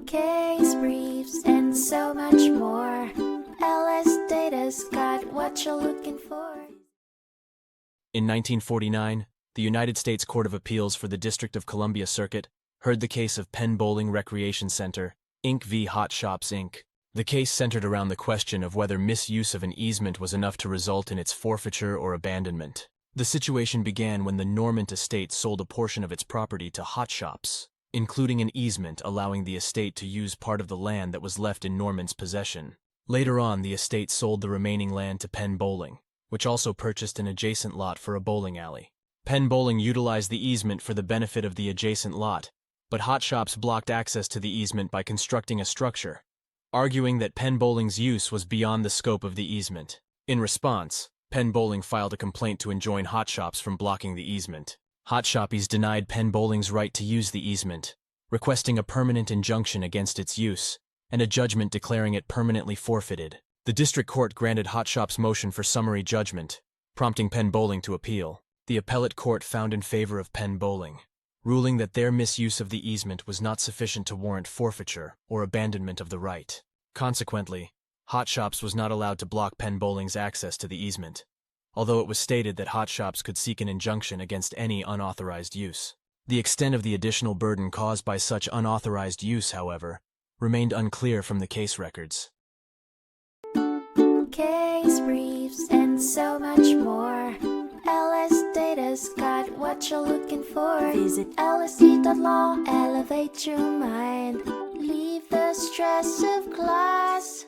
case briefs, and so much more. LSData's got what you're looking for. In 1949, the United States Court of Appeals for the District of Columbia Circuit heard the case of Penn Bowling Recreation Center, Inc. v. Hot Shops, Inc. The case centered around the question of whether misuse of an easement was enough to result in its forfeiture or abandonment. The situation began when the Norment Estate sold a portion of its property to Hot Shops, including an easement allowing the estate to use part of the land that was left in Norment's possession. Later on, the estate sold the remaining land to Penn Bowling, which also purchased an adjacent lot for a bowling alley. Penn Bowling utilized the easement for the benefit of the adjacent lot, but Hot Shops blocked access to the easement by constructing a structure, arguing that Penn Bowling's use was beyond the scope of the easement. In response, Penn Bowling filed a complaint to enjoin Hot Shops from blocking the easement. Hot Shoppies denied Penn Bowling's right to use the easement, requesting a permanent injunction against its use, and a judgment declaring it permanently forfeited. The district court granted Hot Shop's motion for summary judgment, prompting Penn Bowling to appeal. The appellate court found in favor of Penn Bowling, ruling that their misuse of the easement was not sufficient to warrant forfeiture or abandonment of the right. Consequently, Hot Shops was not allowed to block Penn Bowling's access to the easement, although it was stated that Hot Shops could seek an injunction against any unauthorized use. The extent of the additional burden caused by such unauthorized use, however, remained unclear from the case records. Case briefs, and so much more. LSData's got what you're looking for. Visit lsd.law, elevate your mind. Leave the stress of class.